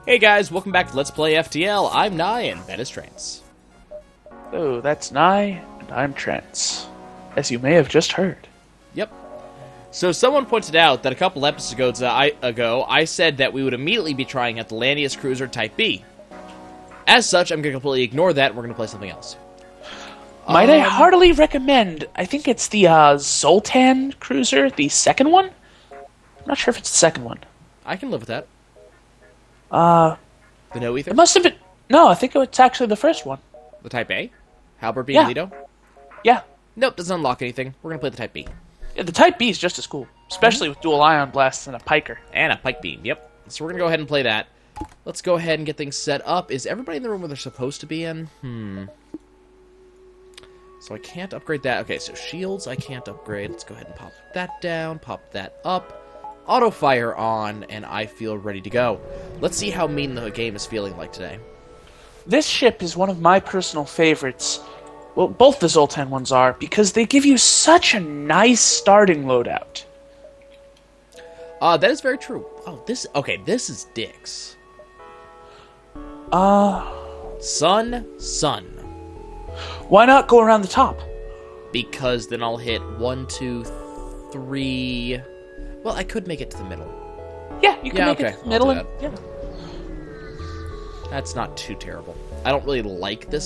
Hey guys, welcome back to Let's Play FTL. I'm Nye, and that is Trance. Hello, that's Nye, and I'm Trance, as you may have just heard. Yep. So someone pointed out that a couple episodes ago, I said that we would immediately be trying out the Landius Cruiser Type B. As such, I'm going to completely ignore that, and we're going to play something else. Might I heartily recommend, I think it's the Zoltan Cruiser, the second one? I'm not sure if it's the second one. I can live with that. The No Ether? It must have been... No, I think it's actually the first one. The Type A? Halberd B Yeah. and Lido? Yeah. Nope, doesn't unlock anything. We're going to play the Type B. Yeah, the Type B is just as cool, especially with dual ion blasts and a piker. And a Pike Beam, yep. So we're going to go ahead and play that. Let's go ahead and get things set up. Is everybody in the room where they're supposed to be in? So I can't upgrade that. Okay, so shields I can't upgrade. Let's go ahead and pop that down, pop that up. Auto fire on, and I feel ready to go. Let's see how mean the game is feeling like today. This ship is one of my personal favorites. Well, both the Zoltan ones are, because they give you such a nice starting loadout. That is very true. Oh, this is Dix. Sun. Why not go around the top? Because then I'll hit 1, 2, 3... Well, I could make it to the middle. Yeah, you can make okay. it to the middle. I'll do That's not too terrible. I don't really like this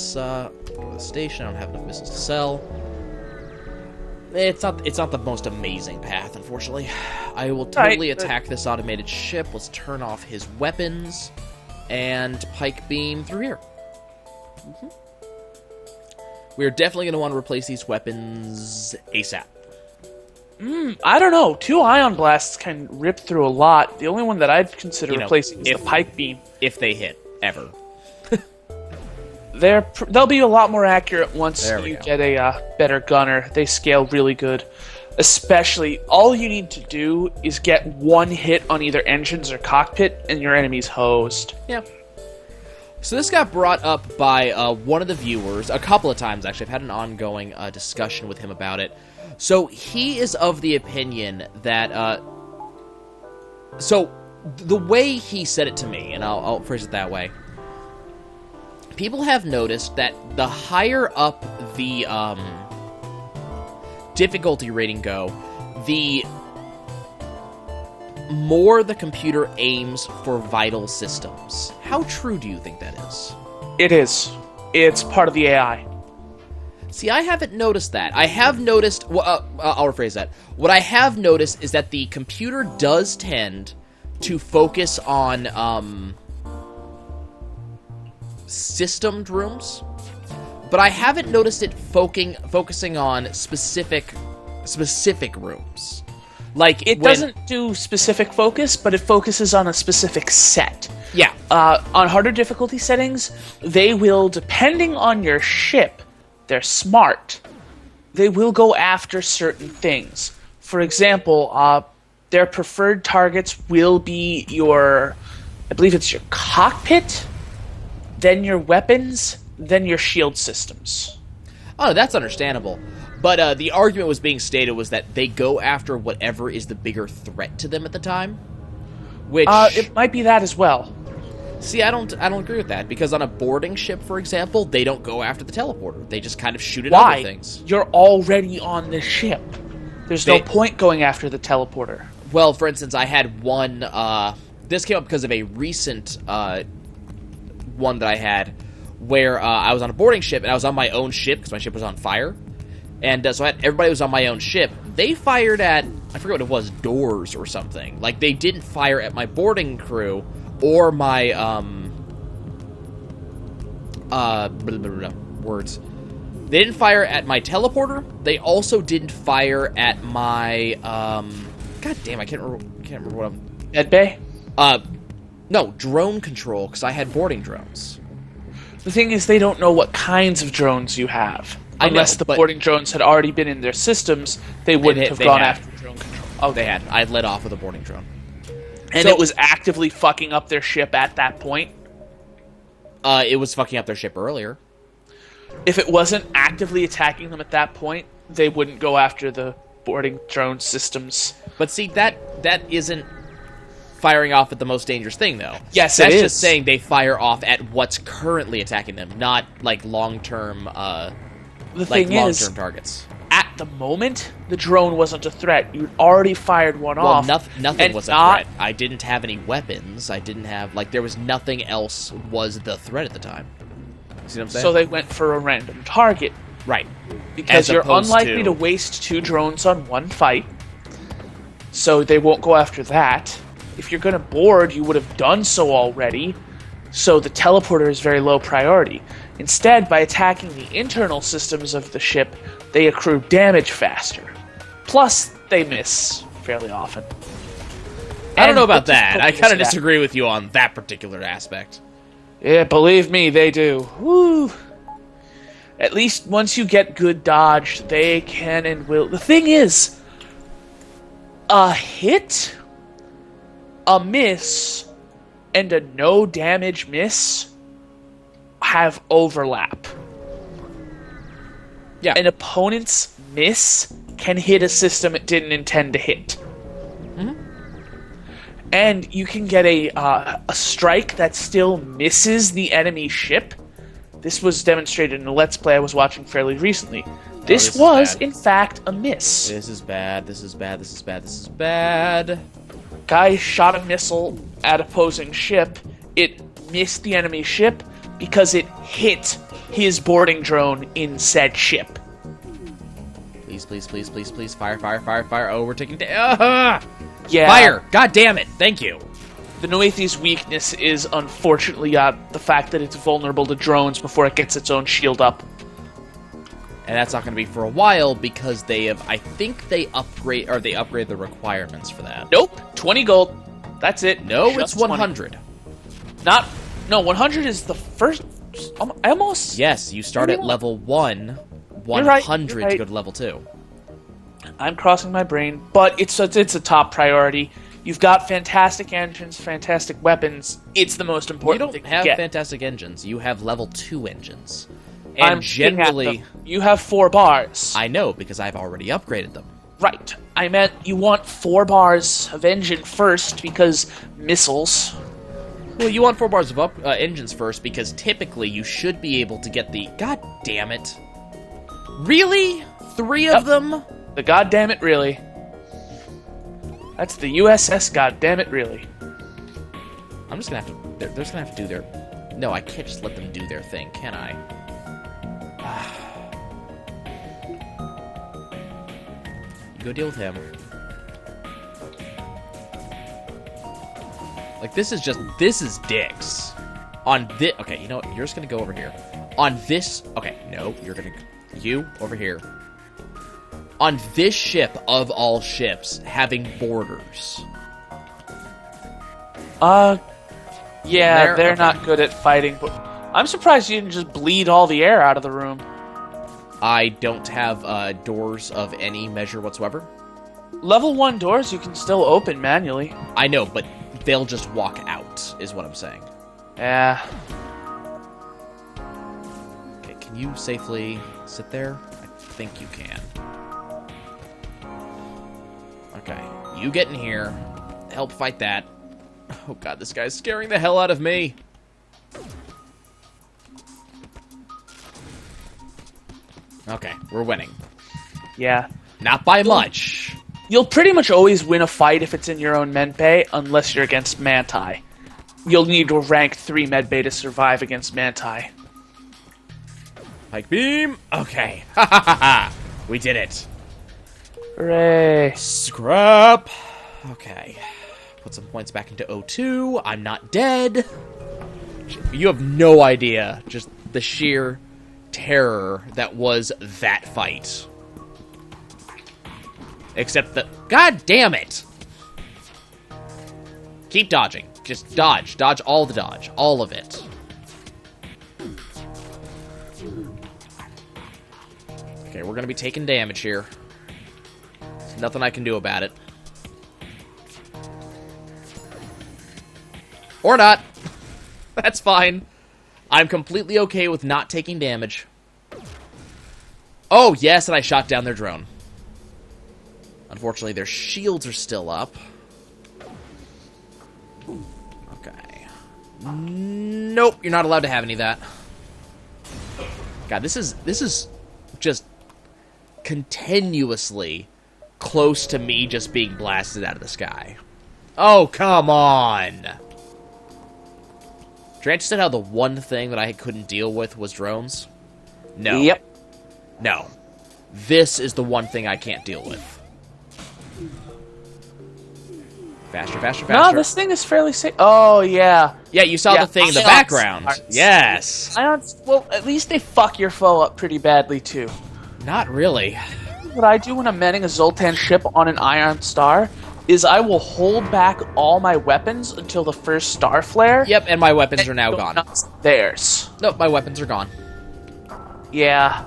station. I don't have enough missiles to sell. It's not the most amazing path, unfortunately. I will totally attack this automated ship. Let's turn off his weapons and pike beam through here. We are definitely going to want to replace these weapons ASAP. I don't know. 2 ion blasts can rip through a lot. The only one that I'd consider replacing is the pike beam. If they hit, ever. They'll be a lot more accurate once you go. get a better gunner. They scale really good. Especially, all you need to do is get one hit on either engines or cockpit, and your enemy's hosed. Yeah. So this got brought up by one of the viewers a couple of times, actually. I've had an ongoing discussion with him about it. So he is of the opinion that... So the way he said it to me, and I'll phrase it that way, people have noticed that the higher up the difficulty rating go, the more the computer aims for vital systems. How true do you think that is? It is. It's part of the AI. See, I haven't noticed that. I have noticed... Well, I'll rephrase that. What I have noticed is that the computer does tend to focus on systemed rooms, but I haven't noticed it focusing on specific rooms. Like it doesn't do specific focus, but it focuses on a specific set. Yeah. On harder difficulty settings, they will, depending on your ship, they're smart. They will go after certain things. For example, their preferred targets will be I believe it's your cockpit, then your weapons, then your shield systems. Oh, that's understandable. But the argument was being stated was that they go after whatever is the bigger threat to them at the time. Which it might be that as well. See, I don't agree with that, because on a boarding ship, for example, they don't go after the teleporter. They just kind of shoot at other things. You're already on the ship. There's no point going after the teleporter. Well, for instance, I had one... this came up because of a recent one that I had, where I was on a boarding ship, and I was on my own ship, because my ship was on fire. And so everybody was on my own ship. They fired at, I forget what it was, doors or something. Like, they didn't fire at my boarding crew or my, words. They didn't fire at my teleporter. They also didn't fire at my, god damn, I can't remember what I'm... Med bay? No, drone control, because I had boarding drones. The thing is, they don't know what kinds of drones you have. Unless the boarding drones had already been in their systems, they wouldn't have gone after drone control. Oh, they had. I led off with a boarding drone. And it was actively fucking up their ship at that point? It was fucking up their ship earlier. If it wasn't actively attacking them at that point, they wouldn't go after the boarding drone systems. But see, that isn't firing off at the most dangerous thing, though. Yes, That's it is. just saying they fire off at what's currently attacking them, not like long-term, The thing is, long-term targets. at the moment, the drone wasn't a threat. You'd already fired one Well, off. nothing was a threat. I didn't have any weapons. I didn't have, like, there was nothing else was the threat at the time. See what I'm saying? So they went for a random target. Right. Because As you're opposed unlikely to- to waste 2 drones on one fight. So they won't go after that. If you're going to board, you would have done so already. So the teleporter is very low priority. Instead, by attacking the internal systems of the ship, they accrue damage faster. Plus, they miss fairly often. I don't know And about the that. I difficulty kind of is that- disagree with you on that particular aspect. Yeah, believe me, they do. Woo! At least once you get good dodge, they can and will. The thing is, a hit, a miss, and a no damage miss have overlap. Yeah. An opponent's miss can hit a system it didn't intend to hit. And you can get a strike that still misses the enemy ship. This was demonstrated in a Let's Play I was watching fairly recently. This this is was, bad. in fact, a miss. This is bad. This is bad. This is bad. This is bad. Guy shot a missile at opposing ship. It missed the enemy ship because it hit his boarding drone in said ship. Please, please, please, please, please. Fire, fire, fire, fire. Oh, we're taking... Yeah. Fire! God damn it! Thank you. The Noethi's weakness is, unfortunately, the fact that it's vulnerable to drones before it gets its own shield up. And that's not going to be for a while because they have... I think they upgrade the requirements for that. Nope. 20 gold. That's it. No, Just it's 100. 20. No, 100 is the first... Almost... Yes, you start at Maybe level 1, You're right, 100 you're to right. go to level 2. I'm crossing my brain, but it's a top priority. You've got fantastic engines, fantastic weapons. It's the most You important don't thing to have get. fantastic engines. You have level 2 engines. And I'm looking at generally... them. You have 4 bars. I know, because I've already upgraded them. Right. I meant you want 4 bars of engine first because missiles. Well, you want 4 bars of engines first, because typically you should be able to get the... God damn it. Really? 3 of them? The goddammit really. That's the USS goddammit really. I'm just gonna have to... They're just gonna have to do their... No, I can't just let them do their thing, can I? You go deal with him. Like, this is just... This is dicks. On this... Okay, you know what? You're just gonna go over here. On this... Okay, no, you're gonna... You, over here. On this ship, of all ships, having borders... Yeah, There? they're Okay. not good at fighting, but I'm surprised you didn't just bleed all the air out of the room. I don't have doors of any measure whatsoever. Level 1 doors you can still open manually. I know, but they'll just walk out, is what I'm saying. Yeah. Okay, can you safely sit there? I think you can. Okay, you get in here, help fight that. Oh god, this guy's scaring the hell out of me. Okay, we're winning. Yeah. Not by much. You'll pretty much always win a fight if it's in your own medbay, unless you're against Manti. You'll need to rank 3 medbay to survive against Manti. Pike beam. Okay. Ha ha ha ha. We did it. Hooray. Scrap. Okay. Put some points back into O2. I'm not dead. You have no idea just the sheer terror that was that fight. Except that... God damn it! Keep dodging. Just dodge. Dodge all the dodge. All of it. Okay, we're gonna be taking damage here. There's nothing I can do about it. Or not. That's fine. I'm completely okay with not taking damage. Oh, yes, and I shot down their drone. Unfortunately, their shields are still up. Nope, you're not allowed to have any of that. God, this is just continuously close to me just being blasted out of the sky. Oh, come on! Dranch said how the one thing that I couldn't deal with was drones. No. Yep. No. This is the one thing I can't deal with. Faster, faster, faster. No, this thing is fairly safe. Oh, yeah. Yeah, you saw the thing in the background. Yes. Ions, well, at least they fuck your foe up pretty badly, too. Not really. What I do when I'm manning a Zoltan ship on an ion star is I will hold back all my weapons until the first star flare. Yep, and my weapons are now gone. Theirs. Nope, my weapons are gone. Yeah.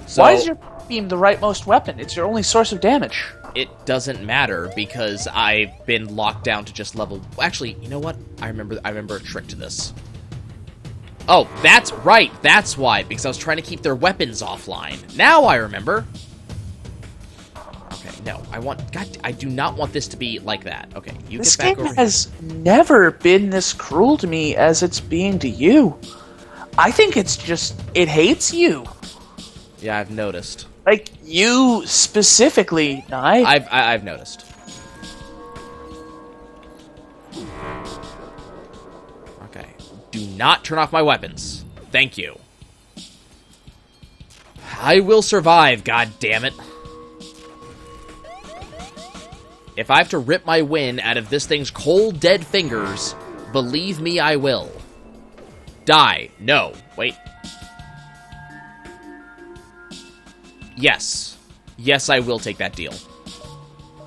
So, why is your beam the rightmost weapon? It's your only source of damage. It doesn't matter because I've been locked down to just level... Actually, you know what? I remember a trick to this. Oh, that's right. That's why. Because I was trying to keep their weapons offline. Now I remember. Okay, no. God, I do not want this to be like that. Okay, you this get back game over has never been this cruel to me as it's being to you. I think it's just... it hates you. Yeah, I've noticed. Like, you specifically, Nye. I've noticed. Okay. Do not turn off my weapons. Thank you. I will survive, god damn it. If I have to rip my win out of this thing's cold, dead fingers, believe me, I will. Die. No. Wait. Yes. Yes, I will take that deal.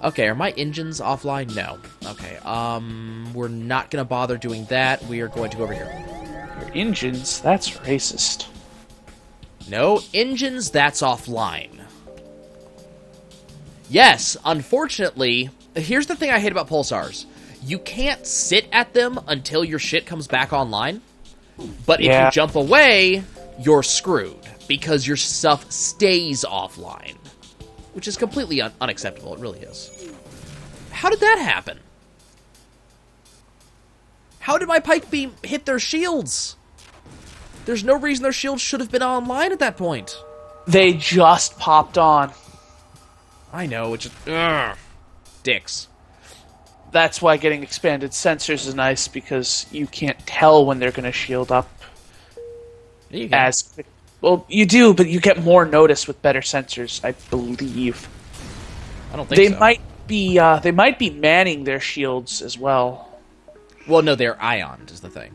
Okay, are my engines offline? No. Okay, we're not gonna bother doing that. We are going to go over here. Your engines? That's racist. No, engines, that's offline. Yes, unfortunately, here's the thing I hate about pulsars. You can't sit at them until your shit comes back online. But if you jump away, you're screwed. Because your stuff stays offline. Which is completely unacceptable. It really is. How did that happen? How did my pike beam hit their shields? There's no reason their shields should have been online at that point. They just popped on. I know, it's just... Ugh. Dicks. That's why getting expanded sensors is nice, because you can't tell when they're going to shield up as quick. Well, you do, but you get more notice with better sensors, I believe. I don't think so. They might be manning their shields as well. Well, no, they're ioned, is the thing.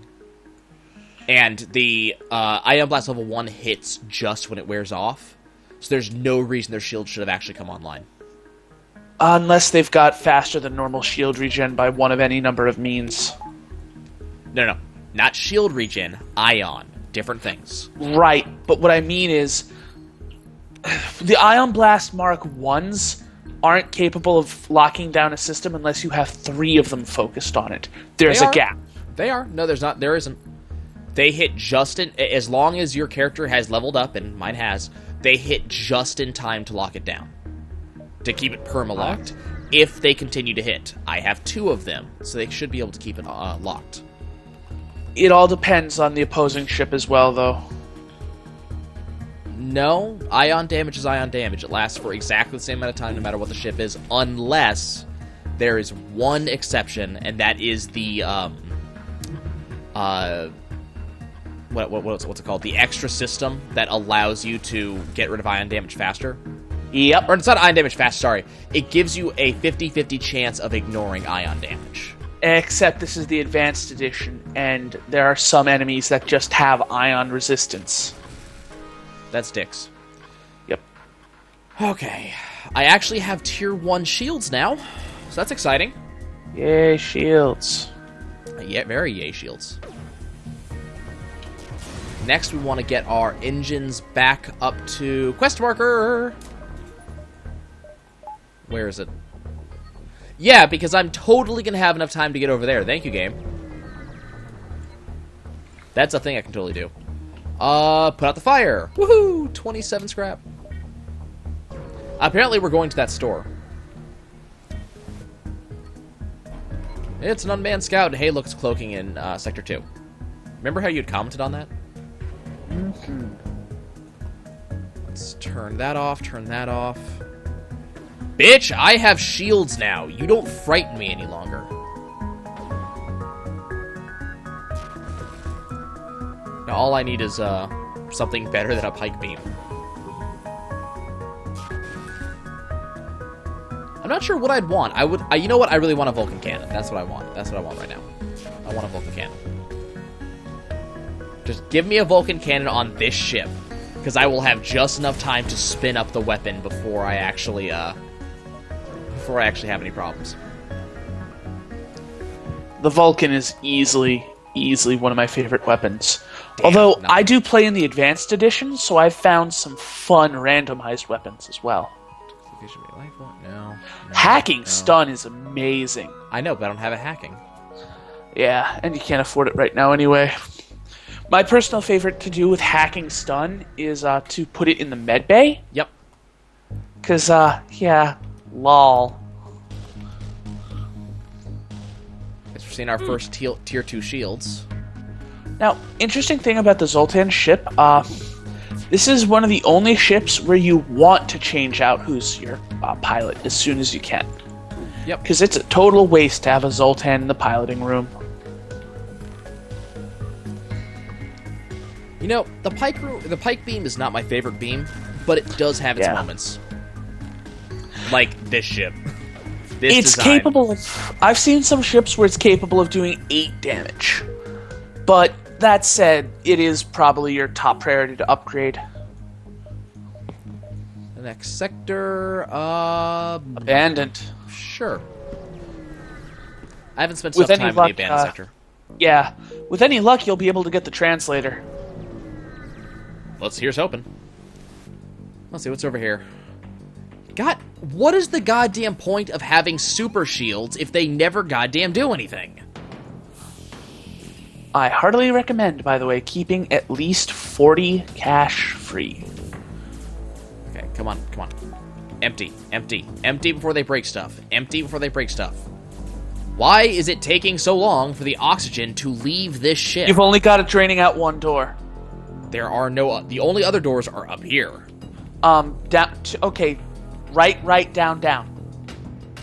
And the Ion Blast level 1 hits just when it wears off. So there's no reason their shield should have actually come online. Unless they've got faster than normal shield regen by one of any number of means. No. Not shield regen, Ion. Different things. Right, but what I mean is... the Ion Blast Mark 1s aren't capable of locking down a system unless you have 3 of them focused on it. There's a gap. They are. No, there's not. There isn't. They hit just in... As long as your character has leveled up, and mine has, they hit just in time to lock it down. To keep it perma-locked. If they continue to hit. I have 2 of them, so they should be able to keep it locked. It all depends on the opposing ship as well, though. No. Ion damage is ion damage. It lasts for exactly the same amount of time no matter what the ship is, unless there is one exception, and that is the, what's it called? The extra system that allows you to get rid of ion damage faster. Yep. Or it's not ion damage fast, sorry. It gives you a 50-50 chance of ignoring ion damage. Except this is the advanced edition, and there are some enemies that just have ion resistance. That's dicks. Yep. Okay. I actually have tier 1 shields now, so that's exciting. Yay, shields. Yeah, very yay shields. Next, we want to get our engines back up to quest marker. Where is it? Yeah, because I'm totally going to have enough time to get over there. Thank you, game. That's a thing I can totally do. Put out the fire. Woohoo! 27 scrap. Apparently, we're going to that store. It's an unmanned scout. Hey, look, it's cloaking in Sector 2. Remember how you'd commented on that? Mm-hmm. Let's turn that off, turn that off. Bitch, I have shields now. You don't frighten me any longer. Now, all I need is something better than a pike beam. I'm not sure what I'd want. You know what? I really want a Vulcan cannon. That's what I want. That's what I want right now. I want a Vulcan cannon. Just give me a Vulcan cannon on this ship, because I will have just enough time to spin up the weapon before I actually have any problems. The Vulcan is easily one of my favorite weapons. Although, no. I do play in the Advanced Edition, so I've found some fun randomized weapons as well. No. Hacking stun is amazing. I know, but I don't have a hacking. Yeah, and you can't afford it right now anyway. My personal favorite to do with hacking stun is to put it in the med bay. Yep. Because, yeah, lol. Guess we're seeing our first tier 2 shields. Now, interesting thing about the Zoltan ship, this is one of the only ships where you want to change out who's your pilot as soon as you can. Yep. Because it's a total waste to have a Zoltan in the piloting room. You know, the pike beam is not my favorite beam, but it does have its moments. Like this ship. It's design. Capable of... I've seen some ships where it's capable of doing 8 damage. But that said, it is probably your top priority to upgrade. The next sector, Abandoned. Sure. I haven't spent enough time in the abandoned sector. Yeah. With any luck, you'll be able to get the translator. Here's hoping. Let's see what's over here. God, what is the goddamn point of having super shields if they never goddamn do anything? I heartily recommend, by the way, keeping at least 40 cash free. Okay, come on. Empty before they break stuff. Empty before they break stuff. Why is it taking so long for the oxygen to leave this ship? You've only got it draining out one door. There are no... The only other doors are up here. Okay. Right, down.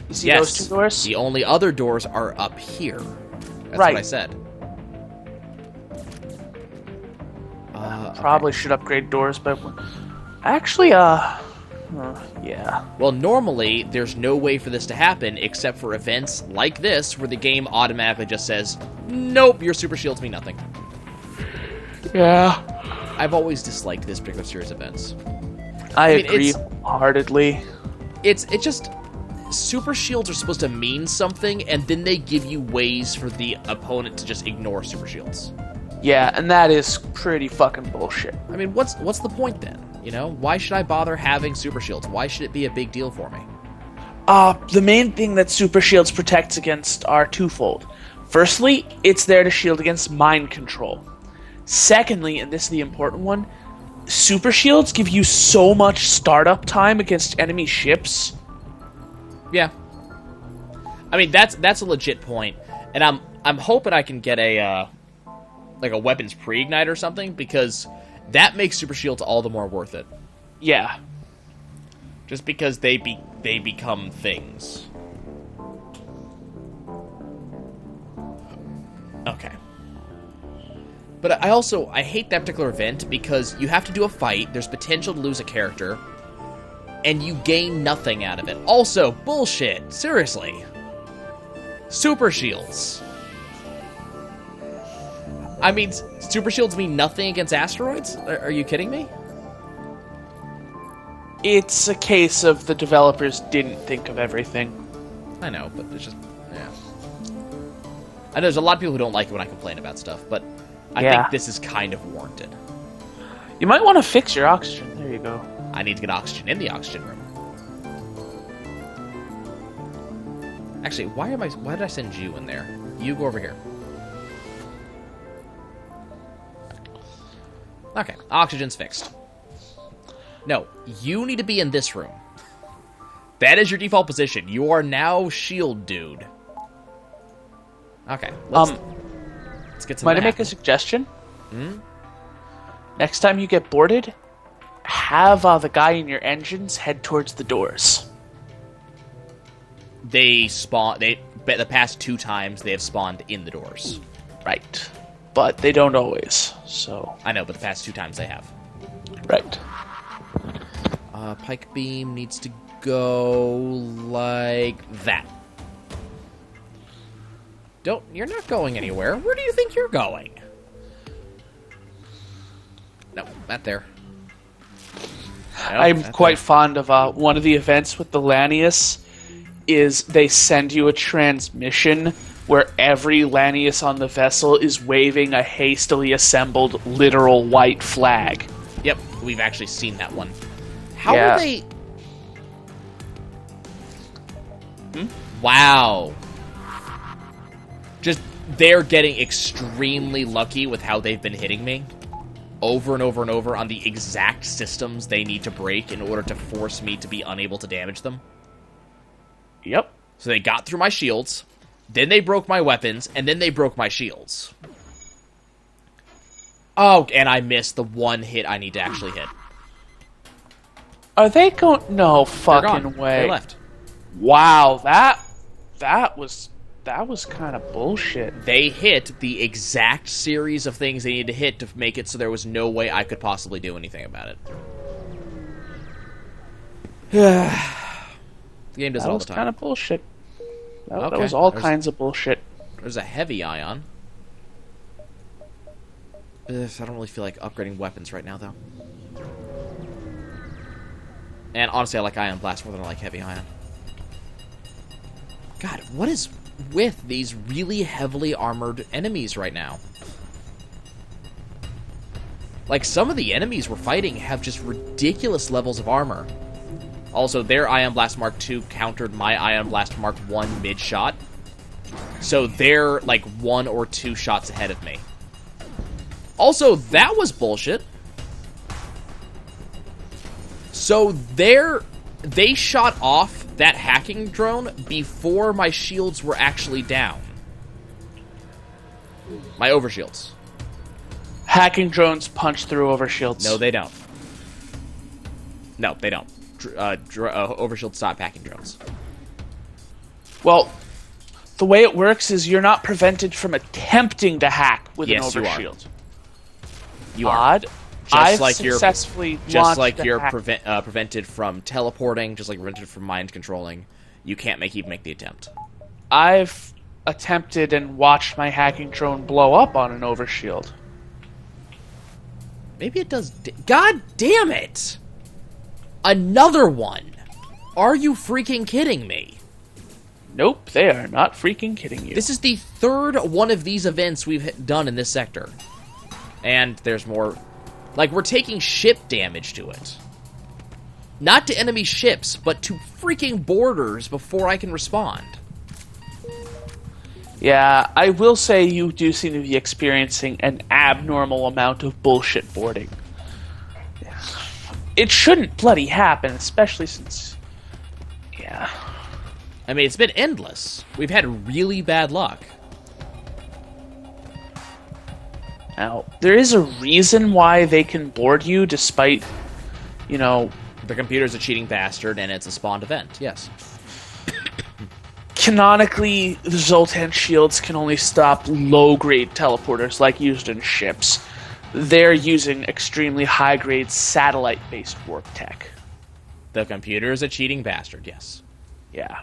You see those 2 doors? The only other doors are up here. That's right. what I said. Probably should upgrade doors, but... Actually, yeah. Well, normally, there's no way for this to happen except for events like this, where the game automatically just says, nope, your super shields mean nothing. Yeah. I've always disliked this particular series of events. I agree wholeheartedly. It's just... Super shields are supposed to mean something, and then they give you ways for the opponent to just ignore super shields. Yeah, and that is pretty fucking bullshit. I mean, what's the point then? You know, why should I bother having super shields? Why should it be a big deal for me? The main thing that super shields protects against are twofold. Firstly, it's there to shield against mind control. Secondly, and this is the important one, super shields give you so much startup time against enemy ships. Yeah. I mean, that's a legit point, and I'm hoping I can get a weapons pre-ignite or something, because that makes super shields all the more worth it. Yeah. Just because they become things. Okay. But I hate that particular event because you have to do a fight, there's potential to lose a character, and you gain nothing out of it. Also, bullshit. Seriously. Super shields. I mean, super shields mean nothing against asteroids? Are you kidding me? It's a case of the developers didn't think of everything. I know, but it's just... Yeah. I know there's a lot of people who don't like it when I complain about stuff, but I think this is kind of warranted. You might want to fix your oxygen. There you go. I need to get oxygen in the oxygen room. Actually, why did I send you in there? You go over here. Okay, oxygen's fixed. No, you need to be in this room. That is your default position. You are now shield dude. Okay. Let's get to Might I make a suggestion? Next time you get boarded, have the guy in your engines head towards the doors. They spawn. The past 2 times they have spawned in the doors. Right. But they don't always, so... I know, but the past 2 times they have. Right. Pike beam needs to go like that. You're not going anywhere. Where do you think you're going? No, not there. No, I'm quite fond of one of the events with the Lanius is they send you a transmission where every Lanius on the vessel is waving a hastily assembled literal white flag. Yep, we've actually seen that one. How are they... Wow. Just, they're getting extremely lucky with how they've been hitting me. Over and over and over on the exact systems they need to break in order to force me to be unable to damage them. Yep. So they got through my shields, then they broke my weapons, and then they broke my shields. Oh, and I missed the one hit I need to actually hit. Are they going? No fucking way. They left. Wow, that was kind of bullshit. They hit the exact series of things they needed to hit to make it so there was no way I could possibly do anything about it. The game does it all the time. That was kind of bullshit. That Okay. was all kinds of bullshit. There's a heavy ion. I don't really feel like upgrading weapons right now, though. And honestly, I like ion blast more than I like heavy ion. God, what is with these really heavily armored enemies right now? Like, some of the enemies we're fighting have just ridiculous levels of armor. Also, their Ion Blast Mark II countered my Ion Blast Mark I mid-shot. So they're, like, 1 or 2 shots ahead of me. Also, that was bullshit. So they shot off that hacking drone before my shields were actually down. My overshields. Hacking drones punch through overshields. No, they don't. No, they don't. Overshield stop hacking drones. Well, the way it works is you're not prevented from attempting to hack with an Yes, you are. overshield. You are. Odd. Just I've like successfully just like launched a you're hack. prevented from teleporting, just like prevented from mind controlling. You can't even make the attempt. I've attempted and watched my hacking drone blow up on an overshield. Maybe it does. God damn it! Another one! Are you freaking kidding me? Nope, they are not freaking kidding you. This is the 3rd one of these events we've done in this sector. And there's more. Like, we're taking ship damage to it. Not to enemy ships, but to freaking boarders before I can respond. Yeah, I will say you do seem to be experiencing an abnormal amount of bullshit boarding. It shouldn't bloody happen, especially since... Yeah. I mean, it's been endless. We've had really bad luck. Now, there is a reason why they can board you despite, you know... The computer's a cheating bastard, and it's a spawned event, yes. Canonically, the Zoltan shields can only stop low-grade teleporters like used in ships. They're using extremely high-grade satellite-based warp tech. The computer is a cheating bastard, yes. Yeah.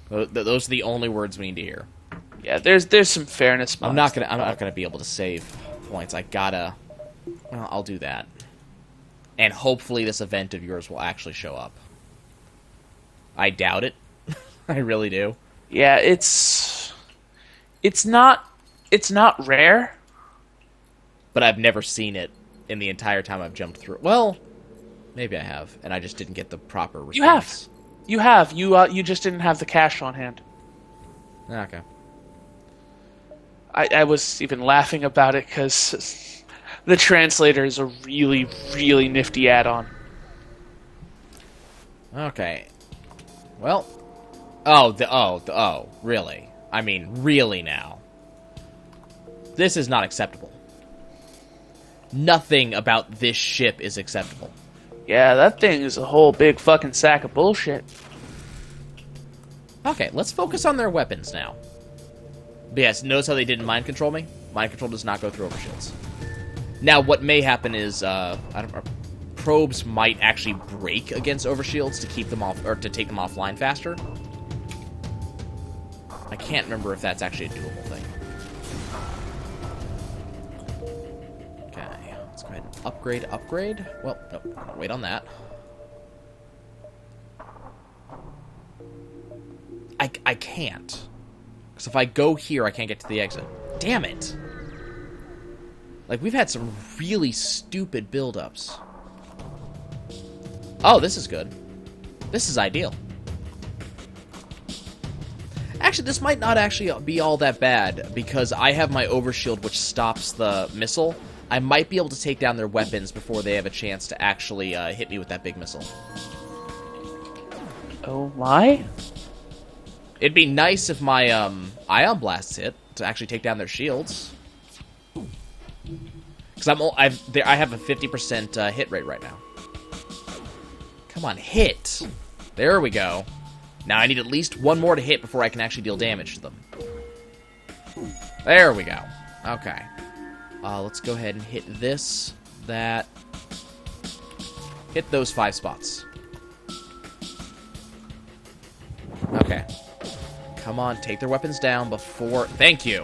Those are the only words we need to hear. Yeah, there's some fairness. I'm not gonna be able to save points. I gotta. Well, I'll do that. And hopefully this event of yours will actually show up. I doubt it. I really do. Yeah, it's not rare. But I've never seen it in the entire time I've jumped through. Well, maybe I have, and I just didn't get the proper response. You have. You just didn't have the cash on hand. Okay. I was even laughing about it because the translator is a really, really nifty add-on. Okay. Well. Oh, really? I mean, really now. This is not acceptable. Nothing about this ship is acceptable. Yeah, that thing is a whole big fucking sack of bullshit. Okay, let's focus on their weapons now. But yes, notice how they didn't mind control me? Mind control does not go through overshields. Now, what may happen is, probes might actually break against overshields to keep them off, or to take them offline faster. I can't remember if that's actually a doable thing. Okay, let's go ahead and upgrade. Well, nope, I'll wait on that. I can't. Because if I go here, I can't get to the exit. Damn it! Like, we've had some really stupid build-ups. Oh, this is good. This is ideal. Actually, this might not actually be all that bad, because I have my overshield, which stops the missile. I might be able to take down their weapons before they have a chance to actually hit me with that big missile. Oh my? It'd be nice if my ion blasts hit to actually take down their shields. Because I have a 50% hit rate right now. Come on, hit! There we go. Now I need at least one more to hit before I can actually deal damage to them. There we go. Okay. Let's go ahead and hit this, that. Hit those 5 spots. Okay. Come on, take their weapons down before... Thank you!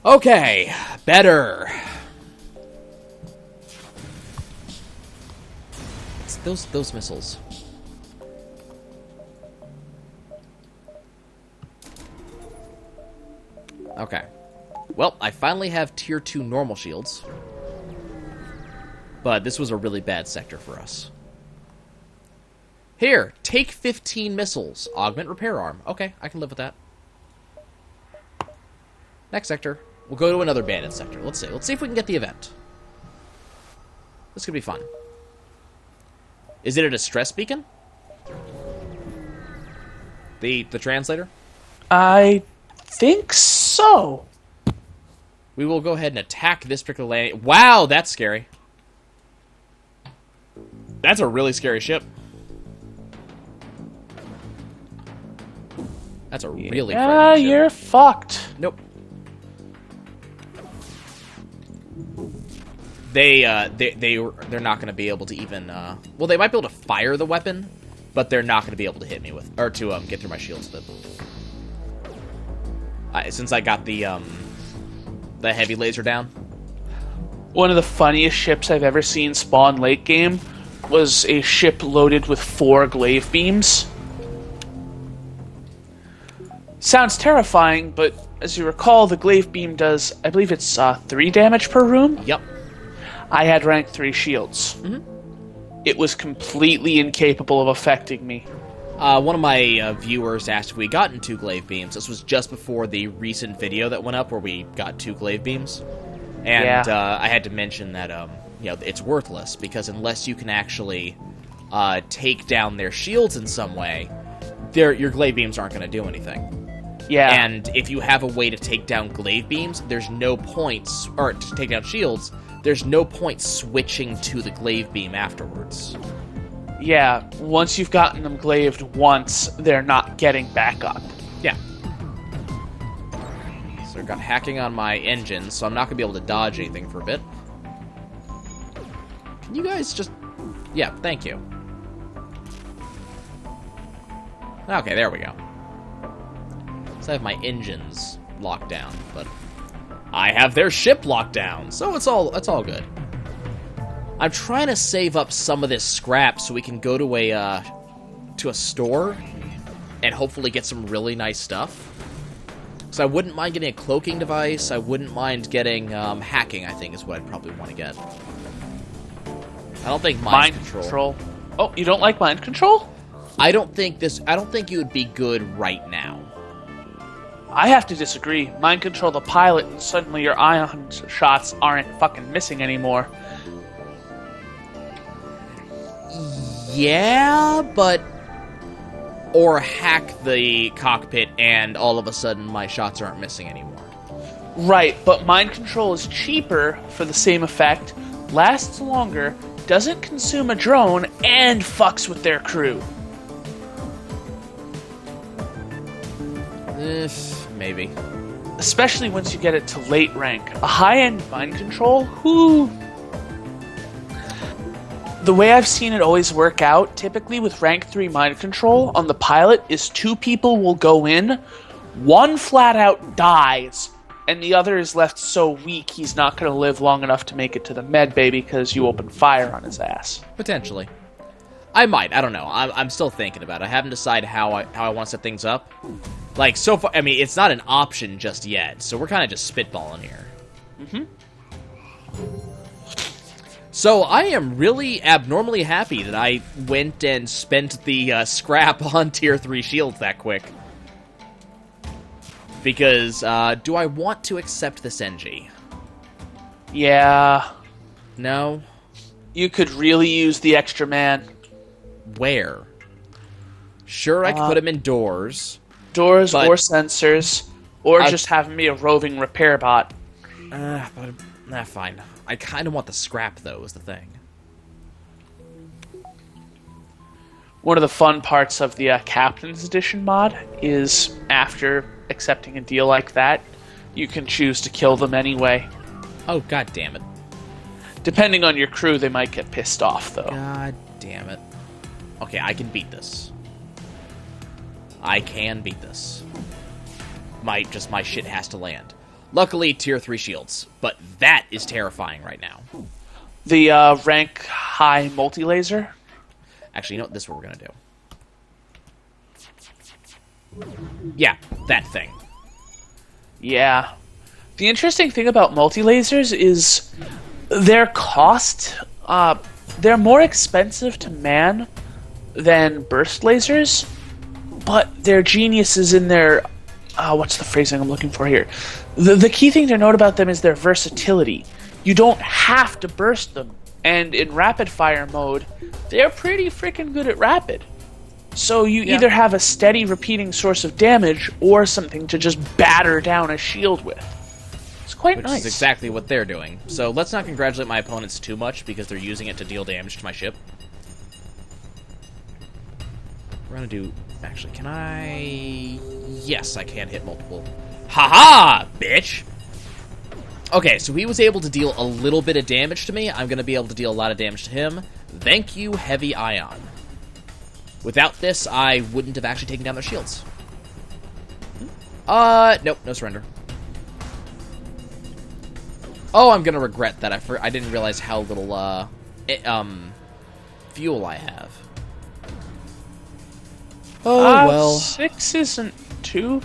Okay, better. It's those missiles. Okay. Well, I finally have tier 2 normal shields. But this was a really bad sector for us. Here, take 15 missiles. Augment repair arm. Okay, I can live with that. Next sector. We'll go to another bandit sector. Let's see. Let's see if we can get the event. This could be fun. Is it a distress beacon? The translator? I think so. We will go ahead and attack this particular landing. Wow, that's scary. That's a really scary ship. That's a really frightening ship. You're fucked. Nope. They're not going to be able to even well, they might be able to fire the weapon, but they're not going to be able to hit me with, or to get through my shields with it. Since I got the heavy laser down. One of the funniest ships I've ever seen spawn late game was a ship loaded with 4 glaive beams. Sounds terrifying, but as you recall, the glaive beam does, I believe it's 3 damage per room? Yep. I had rank 3 shields. Mm-hmm. It was completely incapable of affecting me. One of my viewers asked if we gotten 2 glaive beams. This was just before the recent video that went up where we got 2 glaive beams. And yeah. I had to mention that it's worthless, because unless you can actually take down their shields in some way, your glaive beams aren't going to do anything. Yeah. And if you have a way to take down glaive beams, there's no points, or to take down shields, there's no point switching to the glaive beam afterwards. Yeah, once you've gotten them glaved once, they're not getting back up. Yeah. So I've got hacking on my engine, so I'm not going to be able to dodge anything for a bit. Can you guys just... Yeah, thank you. Okay, there we go. So I have my engines locked down, but I have their ship locked down, so it's all good. I'm trying to save up some of this scrap so we can go to a store and hopefully get some really nice stuff. So I wouldn't mind getting a cloaking device. I wouldn't mind getting hacking, I think, is what I'd probably want to get. I don't think mind control. Oh, you don't like mind control? I don't think it would be good right now. I have to disagree. Mind control the pilot, and suddenly your ion shots aren't fucking missing anymore. Yeah, but... Or hack the cockpit, and all of a sudden my shots aren't missing anymore. Right, but mind control is cheaper for the same effect, lasts longer, doesn't consume a drone, and fucks with their crew. Maybe. Especially once you get it to late rank. A high-end mind control, whoo. The way I've seen it always work out, typically with rank 3 mind control on the pilot, is 2 people will go in, one flat out dies, and the other is left so weak he's not going to live long enough to make it to the med bay because you open fire on his ass. Potentially. I might. I don't know. I'm still thinking about it. I haven't decided how I want to set things up. Like, so far, I mean, it's not an option just yet, so we're kind of just spitballing here. So I am really abnormally happy that I went and spent the scrap on tier 3 shields that quick. Because, do I want to accept this NG? Yeah. No? You could really use the extra man. Where? Sure, I could put him indoors. Doors but, or sensors, or just have him be a roving repair bot. Fine. I kind of want the scrap, though, is the thing. One of the fun parts of the Captain's Edition mod is, after accepting a deal like that, you can choose to kill them anyway. Oh, god damn it. Depending on your crew, they might get pissed off, though. God damn it. Okay, I can beat this. I can beat this. My shit has to land. Luckily, tier 3 shields, but that is terrifying right now. The rank high multi-laser? Actually, you know what? This is what we're gonna do. Yeah, that thing. Yeah. The interesting thing about multi-lasers is their cost, they're more expensive to man than burst lasers, but their genius is in their, what's the phrasing I'm looking for here? The key thing to note about them is their versatility. You don't have to burst them, and in rapid fire mode, they're pretty freaking good at rapid. So you either have a steady repeating source of damage, or something to just batter down a shield with. It's quite nice. Which is exactly what they're doing. So let's not congratulate my opponents too much, because they're using it to deal damage to my ship. We're gonna do... Actually, can I... Yes, I can hit multiple. Haha, bitch! Okay, so he was able to deal a little bit of damage to me. I'm gonna be able to deal a lot of damage to him. Thank you, Heavy Ion. Without this, I wouldn't have actually taken down their shields. Nope, no surrender. Oh, I'm gonna regret that. I didn't realize how little, fuel I have. Oh, well. 6 isn't too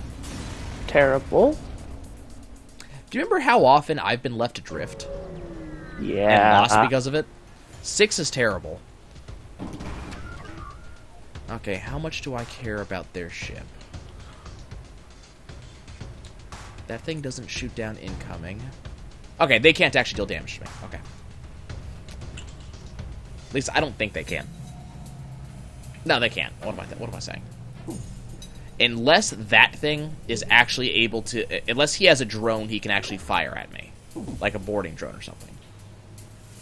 terrible. Do you remember how often I've been left adrift? Yeah. And lost because of it? 6 is terrible. Okay, how much do I care about their ship? That thing doesn't shoot down incoming. Okay, they can't actually deal damage to me. Okay. At least I don't think they can. No, they can't. What am I saying? Unless that thing is actually able to... Unless he has a drone he can actually fire at me. Like a boarding drone or something.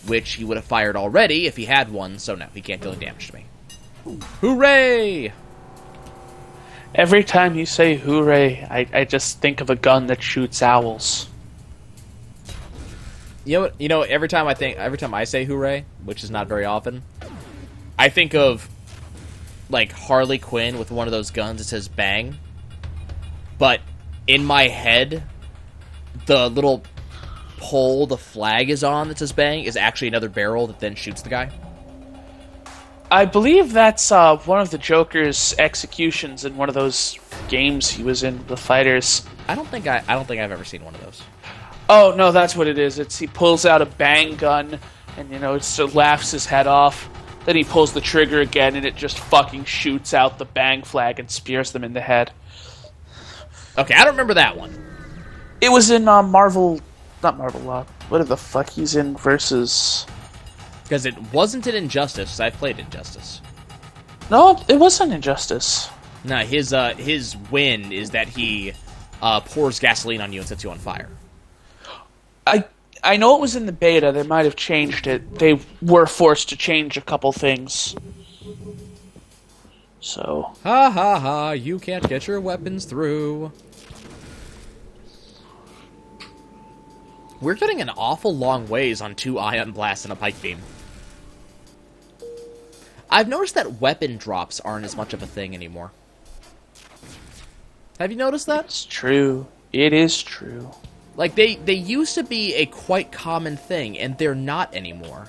Which he would have fired already if he had one, so no, he can't deal any damage to me. Hooray! Every time you say hooray, I just think of a gun that shoots owls. You know, every time I say hooray, which is not very often, I think of like Harley Quinn with one of those guns that says bang. But in my head, the little pole the flag is on that says bang is actually another barrel that then shoots the guy. I believe that's one of the Joker's executions in one of those games he was in, The Fighters. I don't think I've ever seen one of those. Oh no, that's what it is. It's he pulls out a bang gun, and it sort of laughs his head off. Then he pulls the trigger again, and it just fucking shoots out the bang flag and spears them in the head. Okay, I don't remember that one. It was in Marvel, not Marvel. What the fuck he's in versus? Because it wasn't an Injustice, because I've played Injustice. No, it wasn't Injustice. No, his win is that he pours gasoline on you and sets you on fire. I know it was in the beta. They might have changed it. They were forced to change a couple things. So. Ha ha ha, you can't get your weapons through. We're getting an awful long ways on 2 ion blasts and a pike beam. I've noticed that weapon drops aren't as much of a thing anymore. Have you noticed that? It's true. It is true. Like, they used to be a quite common thing, and they're not anymore.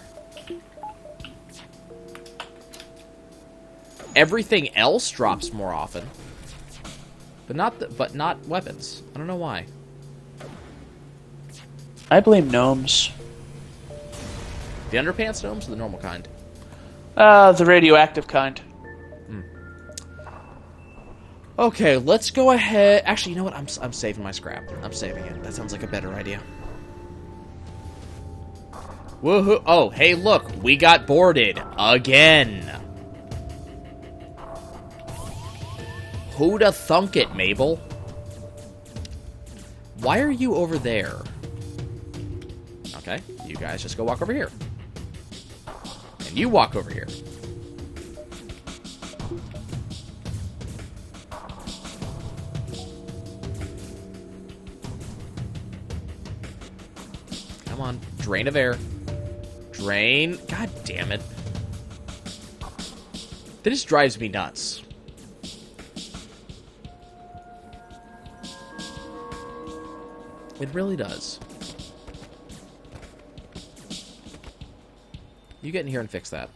Everything else drops more often. But not weapons. I don't know why. I blame gnomes. The underpants gnomes or the normal kind? The radioactive kind. Okay, let's go ahead. Actually, you know what? I'm saving my scrap. I'm saving it. That sounds like a better idea. Woohoo! Oh, hey, look, we got boarded again. Who'da thunk it, Mabel? Why are you over there? Okay, you guys just go walk over here. And you walk over here. Come on, drain of air. Drain. God damn it. That just drives me nuts. It really does. You get in here and fix that.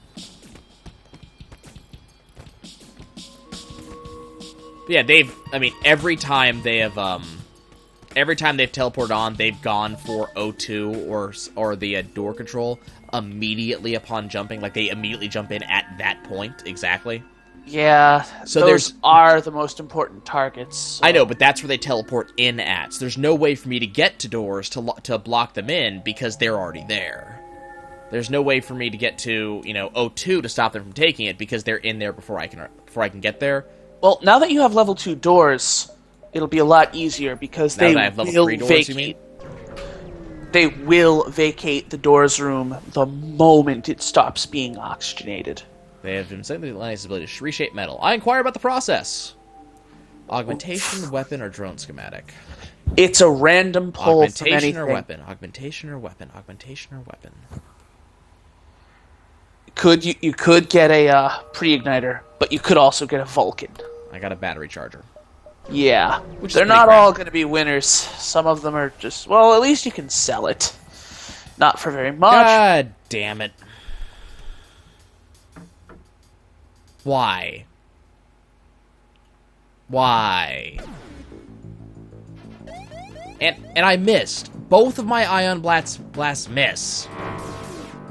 But yeah, every time they've teleported on, they've gone for O2 or the door control immediately upon jumping. Like, they immediately jump in at that point, exactly. Yeah, so those are the most important targets. So. I know, but that's where they teleport in at. So there's no way for me to get to doors to block them in because they're already there. There's no way for me to get to, O2 to stop them from taking it because they're in there before I can get there. Well, now that you have level 2 doors, it'll be a lot easier because now that I have level 3 doors, you mean? They will vacate the doors room the moment it stops being oxygenated. They have been saying the Atlantis' ability to reshape metal. I inquire about the process. Augmentation, weapon, or drone schematic? It's a random pull from anything. Augmentation or weapon? Augmentation or weapon? Augmentation or weapon? You could get a pre-igniter, but you could also get a Vulcan. I got a battery charger. Yeah. Which they're not all going to be winners. Some of them are just... Well, at least you can sell it. Not for very much. God damn it. Why? Why? And I missed. Both of my ion blasts miss.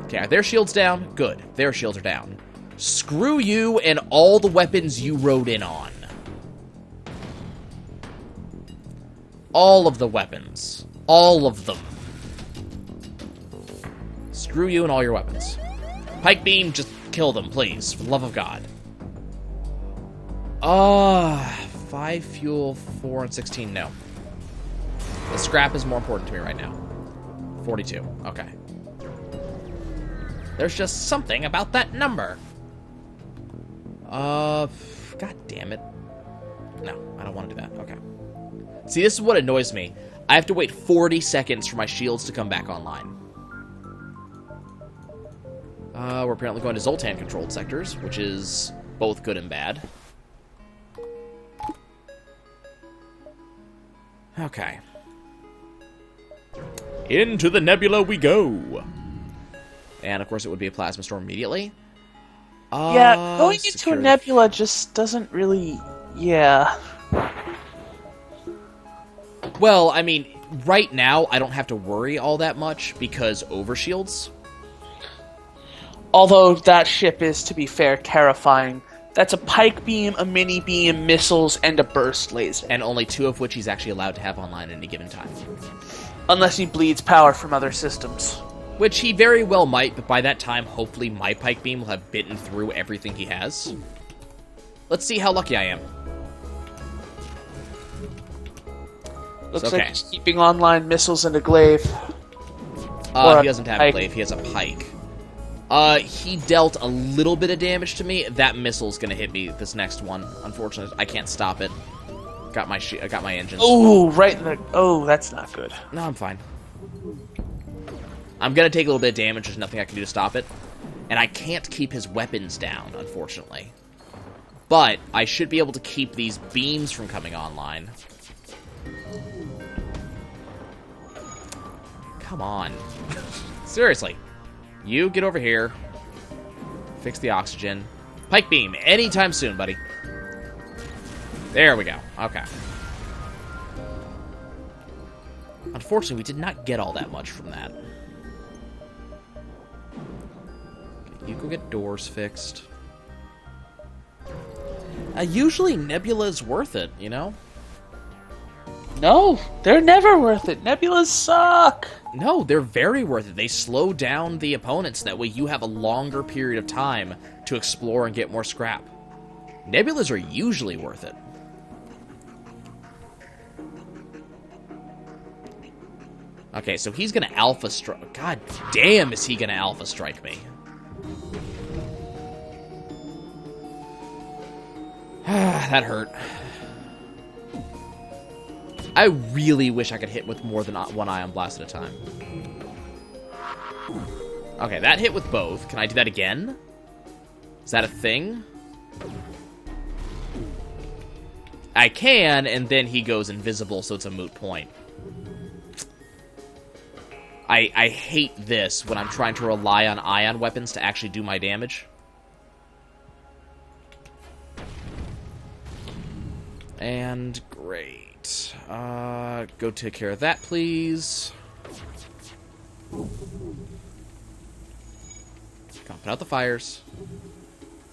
Okay, are their shields down? Good. Their shields are down. Screw you and all the weapons you rode in on. All of the weapons. All of them. Screw you and all your weapons. Pike beam, just kill them, please. For the love of God. 5 fuel, 4 and 16, no. The scrap is more important to me right now. 42, okay. There's just something about that number. God damn it. No, I don't want to do that, okay. See, this is what annoys me. I have to wait 40 seconds for my shields to come back online. We're apparently going to Zoltan-controlled sectors, which is both good and bad. Okay. Into the nebula we go! And, of course, it would be a plasma storm immediately. Yeah, going into a nebula just doesn't really... Yeah. Well, I mean, right now, I don't have to worry all that much because overshields. Although that ship is, to be fair, terrifying. That's a pike beam, a mini beam, missiles, and a burst laser. And only 2 of which he's actually allowed to have online at any given time. Unless he bleeds power from other systems. Which he very well might, but by that time, hopefully my pike beam will have bitten through everything he has. Let's see how lucky I am. Looks like he's keeping online missiles and a glaive. Or he doesn't have a pike. glaive. He has a pike. He dealt a little bit of damage to me. That missile's gonna hit me this next one. Unfortunately, I can't stop it. Got my engines. Oh, right in the... Oh, that's not good. No, I'm fine. I'm gonna take a little bit of damage. There's nothing I can do to stop it. And I can't keep his weapons down, unfortunately. But I should be able to keep these beams from coming online. Come on. Seriously. You get over here. Fix the oxygen. Pike beam. Anytime soon, buddy. There we go. Okay. Unfortunately, we did not get all that much from that. Okay, you go get doors fixed. Usually Nebula's worth it, you know? No, they're never worth it. Nebulas suck. No, they're very worth it. They slow down the opponents. That way you have a longer period of time to explore and get more scrap. Nebulas are usually worth it. Okay, so he's gonna alpha strike. God damn, is he gonna alpha strike me? That hurt. I really wish I could hit with more than one ion blast at a time. Okay, that hit with both. Can I do that again? Is that a thing? I can, and then he goes invisible, so it's a moot point. I hate this when I'm trying to rely on ion weapons to actually do my damage. And great. Go take care of that, please. Come on, put out the fires.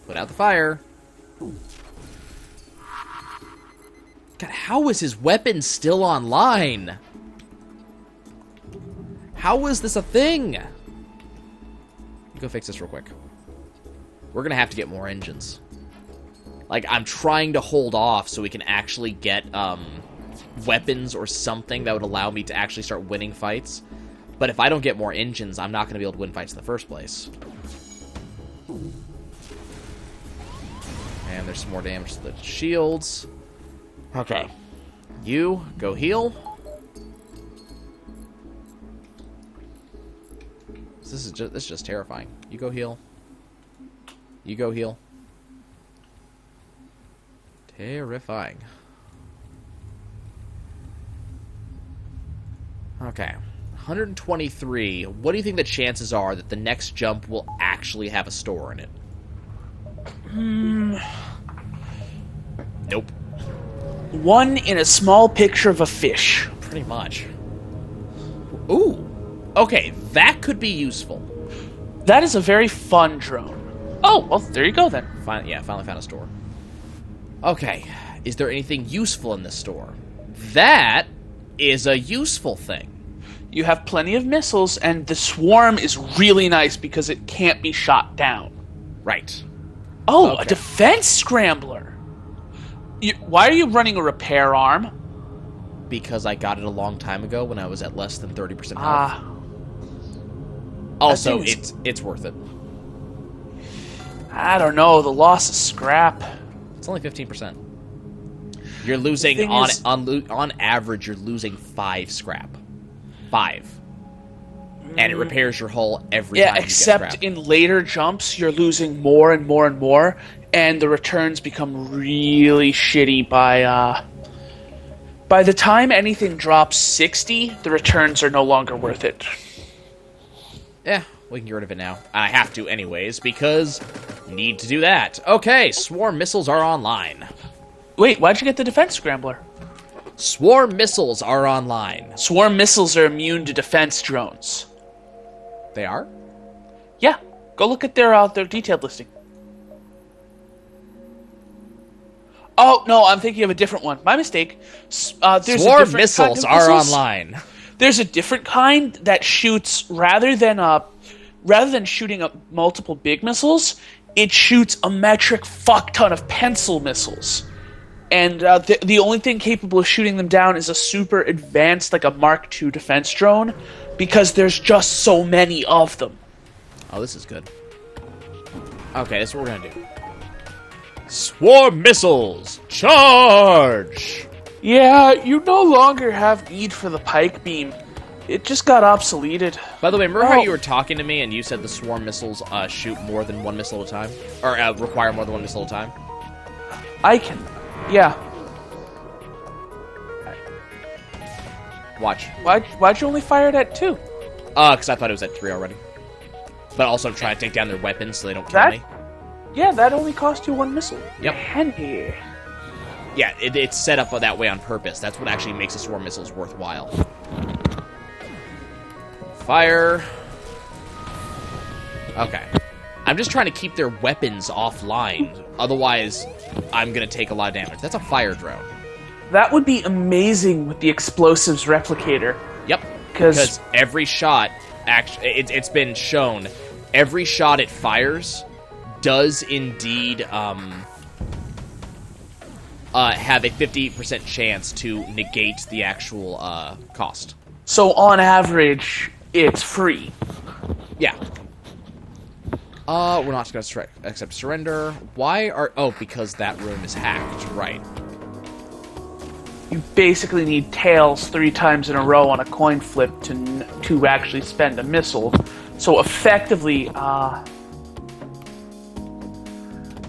Put out the fire. God, how is his weapon still online? How is this a thing? Go fix this real quick. We're gonna have to get more engines. Like, I'm trying to hold off so we can actually get, weapons or something that would allow me to actually start winning fights. But if I don't get more engines, I'm not going to be able to win fights in the first place. And there's some more damage to the shields. Okay. You, go heal. This is just terrifying. You go heal. You go heal. Terrifying. Okay. 123. What do you think the chances are that the next jump will actually have a store in it? Nope. One in a small picture of a fish. Pretty much. Ooh. Okay, that could be useful. That is a very fun drone. Oh, well, there you go then. Finally found a store. Okay, is there anything useful in this store? That is a useful thing. You have plenty of missiles, and the swarm is really nice because it can't be shot down. Right. Oh, Okay. A defense scrambler. Why are you running a repair arm? Because I got it a long time ago when I was at less than 30% health. Ah. Also, that thing it's worth it. I don't know. The loss of scrap. It's only 15%. You're losing thing on is- on average. You're losing 5 scrap. 5. And it repairs your hull every time Yeah, you get except scrap. in later jumps, you're losing more and more and more, and the returns become really shitty by the time anything drops 60, the returns are no longer worth it. Yeah, we can get rid of it now. I have to anyways, because need to do that. Okay, swarm missiles are online. Wait, why'd you get the defense scrambler? Swarm missiles are online. Swarm missiles are immune to defense drones. They are? Yeah, go look at their detailed listing. Oh, no, I'm thinking of a different one. My mistake. There's a Swarm different missiles kind of are missiles. online. There's a different kind that shoots rather than shooting up multiple big missiles, it shoots a metric fuck ton of pencil missiles. And the only thing capable of shooting them down is a super advanced, like a Mark II defense drone because there's just so many of them. Oh, this is good. Okay, that's what we're gonna do. Swarm missiles! Charge! Yeah, you no longer have need for the pike beam. It just got obsoleted. By the way, remember how you were talking to me and you said the swarm missiles shoot more than one missile at a time? Or require more than one missile at a time? I can. Yeah. Watch. Why'd you only fire it at 2? Because I thought it was at 3 already. But also I'm trying to take down their weapons so they don't kill me. Yeah, that only cost you 1 missile. Yep. Handy. Yeah, it's set up that way on purpose. That's what actually makes the swarm missiles worthwhile. Fire. Okay. I'm just trying to keep their weapons offline. Otherwise, I'm going to take a lot of damage. That's a fire drone. That would be amazing with the explosives replicator. Yep. Because every shot, actually, it's been shown, every shot it fires does indeed have a 50% chance to negate the actual cost. So on average, it's free. Yeah. We're not going to accept surrender. Why are... Oh, because that room is hacked. Right. You basically need tails 3 times in a row on a coin flip to actually spend a missile. So effectively,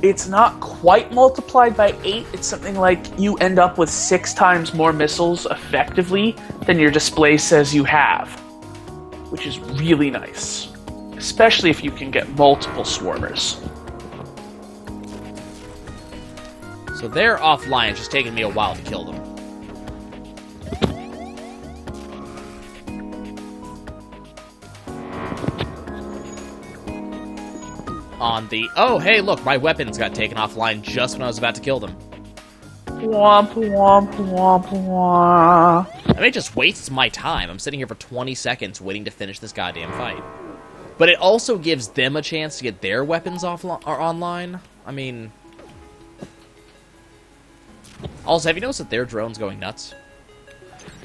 it's not quite multiplied by 8. It's something like you end up with 6 times more missiles effectively than your display says you have, which is really nice, especially if you can get multiple swarmers. So they're offline. It's just taking me a while to kill them. On the... Oh, hey, look, my weapons got taken offline just when I was about to kill them. Womp, womp, womp, womp. I mean, it just wastes my time. I'm sitting here for 20 seconds waiting to finish this goddamn fight. But it also gives them a chance to get their weapons online. I mean... Also, have you noticed that their drone's going nuts?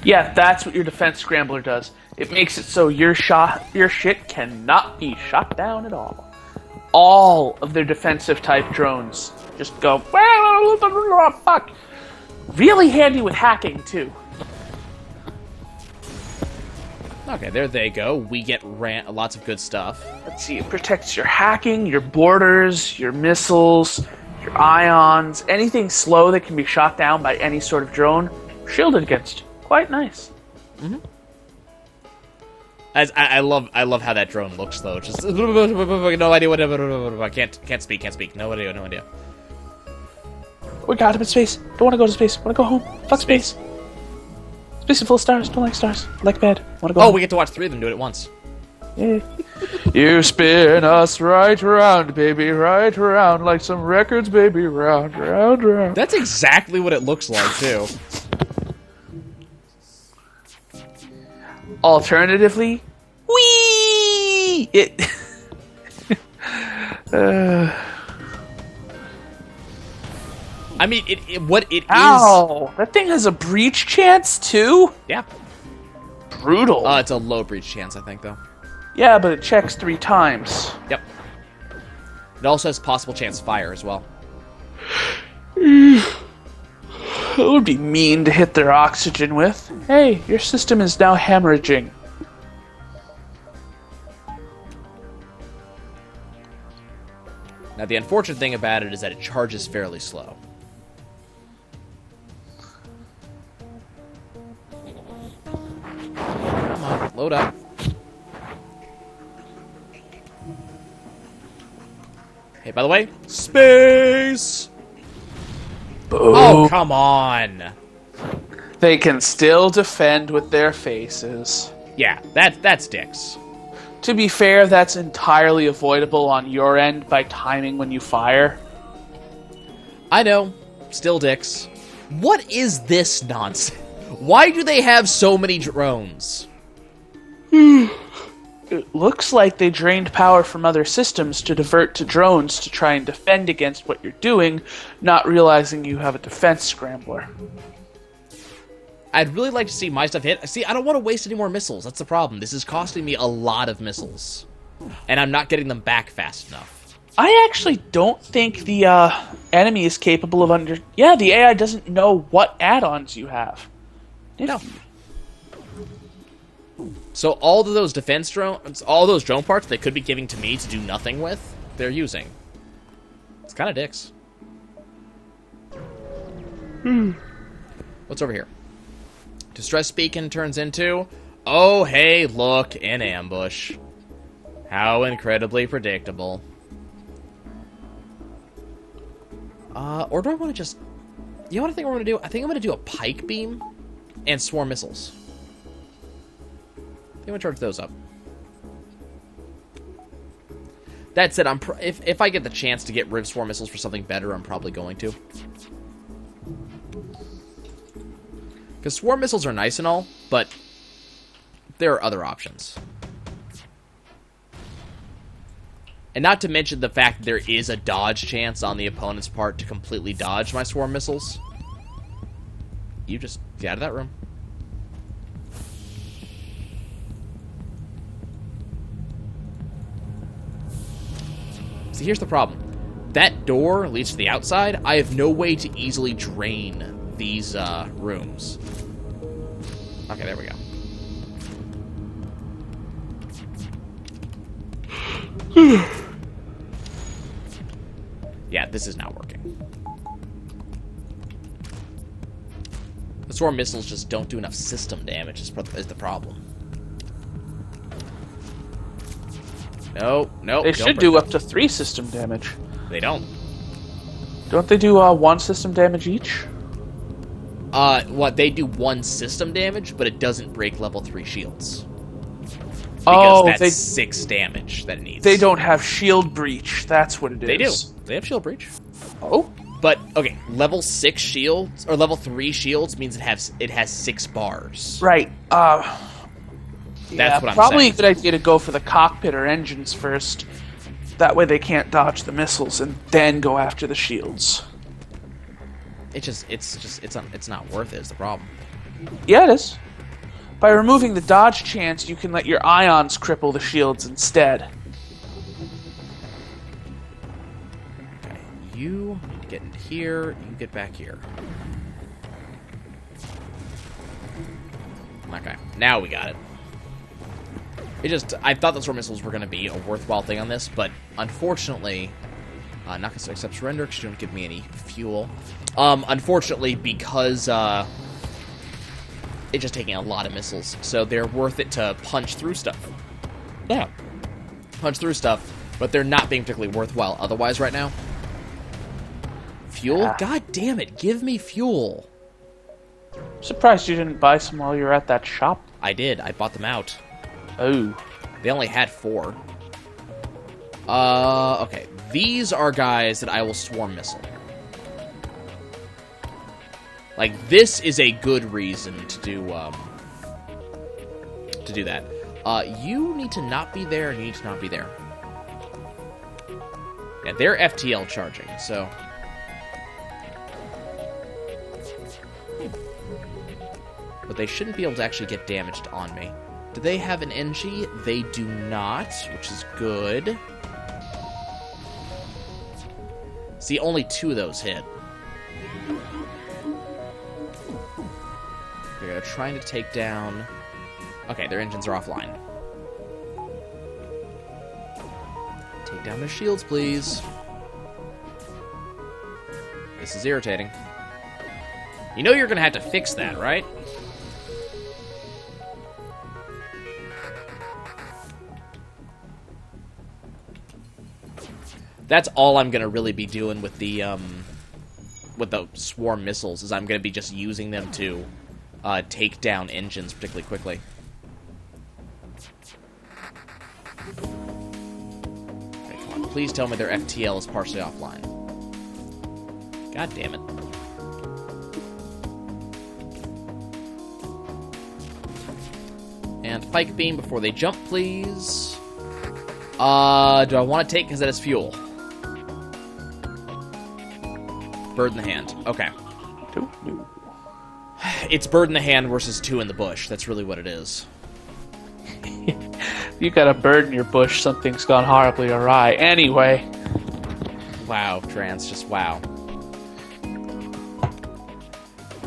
Yeah, that's what your defense scrambler does. It makes it so your shit cannot be shot down at all. All of their defensive type drones just go, fuck. Really handy with hacking, too. Okay, there they go. We get lots of good stuff. Let's see, it protects your hacking, your borders, your missiles, your ions, anything slow that can be shot down by any sort of drone, shielded against. Quite nice. Mm-hmm. I love how that drone looks though. Just no idea what. I can't speak. No idea. We got him in space. Don't want to go to space. Want to go home. Fuck space. Space is full of stars. Don't like stars. Like bed. Want to go home. We get to watch 3 of them do it at once. Yeah. You spin us right around, baby, right around, like some records, baby, round, round, round. That's exactly what it looks like too. Alternatively, whee! I mean, what it Ow! Is... That thing has a breach chance too? Yeah. Brutal. It's a low breach chance, I think, though. Yeah, but it checks 3 times. Yep. It also has possible chance fire as well. It would be mean to hit their oxygen with. Hey, your system is now hemorrhaging. Now, the unfortunate thing about it is that it charges fairly slow. Come on, load up. Hey, by the way, space! Boom. Oh, come on! They can still defend with their faces. Yeah, that's dicks. To be fair, that's entirely avoidable on your end by timing when you fire. I know. Still dicks. What is this nonsense? Why do they have so many drones? It looks like they drained power from other systems to divert to drones to try and defend against what you're doing, not realizing you have a defense scrambler. I'd really like to see my stuff hit. See, I don't want to waste any more missiles. That's the problem. This is costing me a lot of missiles. And I'm not getting them back fast enough. I actually don't think the enemy is capable of Yeah, the AI doesn't know what add-ons you have. No. So all of those defense drones, all those drone parts they could be giving to me to do nothing with, they're using. It's kind of dicks. What's over here? Distress beacon turns into... Oh, hey, look, an ambush. How incredibly predictable. Or do I want to just... You know what I think we're going to do? I think I'm going to do a pike beam and swarm missiles. I think I'm going to charge those up. That said, if I get the chance to get Riv Swarm missiles for something better, I'm probably going to. Because swarm missiles are nice and all, but there are other options. And not to mention the fact that there is a dodge chance on the opponent's part to completely dodge my swarm missiles. You just get out of that room. See, here's the problem. That door leads to the outside. I have no way to easily drain these rooms. Okay, there we go. Yeah, this is not working. The swarm missiles just don't do enough system damage is the problem. No. They should do up to 3 system damage. They don't. Don't they do 1 system damage each? What, they do 1 system damage, but it doesn't break level 3 shields. Because that's 6 damage that it needs. They don't have shield breach. That's what it is. They do. They have shield breach. Oh? But, okay, level 6 shields, or level 3 shields means it has 6 bars. Right. That's what I'm probably saying. a good idea to go for the cockpit or engines first. That way they can't dodge the missiles and then go after the shields. It's not worth it is the problem. Yeah, it is. By removing the dodge chance, you can let your ions cripple the shields instead. Okay, you need to get into here, you get back here. Okay, now we got it. I thought the swarm missiles were going to be a worthwhile thing on this, but unfortunately, not going to accept surrender because you don't give me any fuel. Unfortunately, because it's just taking a lot of missiles, so they're worth it to punch through stuff. Yeah, punch through stuff, but they're not being particularly worthwhile otherwise right now. Fuel? Yeah. God damn it, give me fuel. I'm surprised you didn't buy some while you were at that shop. I did, I bought them out. Oh. They only had 4. Okay. These are guys that I will swarm missile. Like, this is a good reason to do that. You need to not be there, and you need to not be there. Yeah, they're FTL charging, so... But they shouldn't be able to actually get damaged on me. Do they have an NG? They do not, which is good. See, only 2 of those hit. They're trying to take down... Okay, their engines are offline. Take down their shields, please. This is irritating. You know you're going to have to fix that, right? That's all I'm going to really be doing with the swarm missiles, is I'm going to be just using them to take down engines particularly quickly. Okay, come on. Please tell me their FTL is partially offline. God damn it. And pike beam before they jump, please. Do I want to take because that is fuel? Bird in the hand. Okay. It's bird in the hand versus two in the bush. That's really what it is. You got a bird in your bush, something's gone horribly awry. Anyway. Wow, Trance, just wow.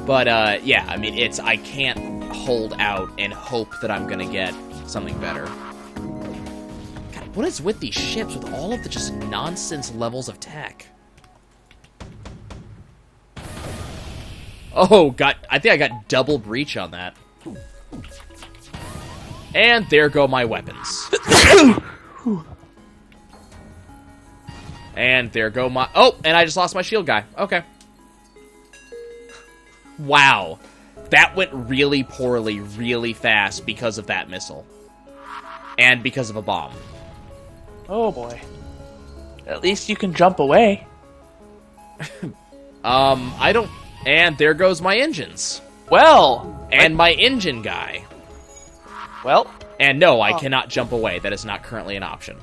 But, yeah, I mean, I can't hold out and hope that I'm gonna get something better. God, what is with these ships with all of the just nonsense levels of tech? Oh, I think I got double breach on that. And there go my weapons. And there go my... Oh, and I just lost my shield guy. Okay. Wow. That went really poorly, really fast because of that missile. And because of a bomb. Oh, boy. At least you can jump away. I don't... And there goes my engines. Well. And my engine guy. Well. And no, I cannot jump away. That is not currently an option.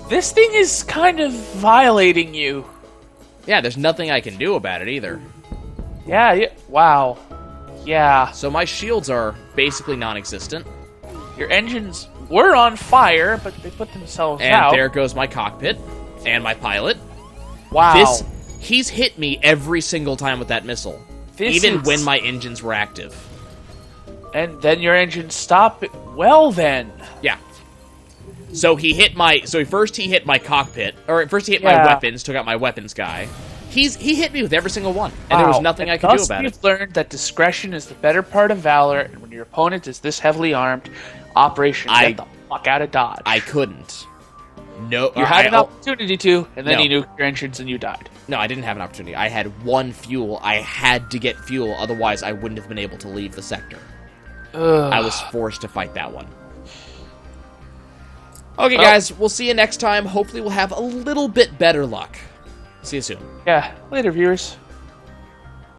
This thing is kind of violating you. Yeah, there's nothing I can do about it either. Yeah, wow. Yeah. So my shields are basically non-existent. Your engines were on fire, but they put themselves out. And there goes my cockpit. And my pilot. Wow. He's hit me every single time with that missile. Even when my engines were active. And then your engines stop. Well, then. Yeah. So he hit my... So first he hit my cockpit. Or first he hit my weapons, took out my weapons guy. He hit me with every single one. And there was nothing I could do about it. You've learned that discretion is the better part of valor, and when your opponent is this heavily armed, Operation Get the Fuck Out of Dodge. I couldn't. No. You had an opportunity to, and then No. you nuked your engines and you died. No, I didn't have an opportunity. I had one fuel. I had to get fuel, otherwise I wouldn't have been able to leave the sector. Ugh. I was forced to fight that one. Okay, guys, we'll see you next time. Hopefully we'll have a little bit better luck. See you soon. Yeah, later, viewers.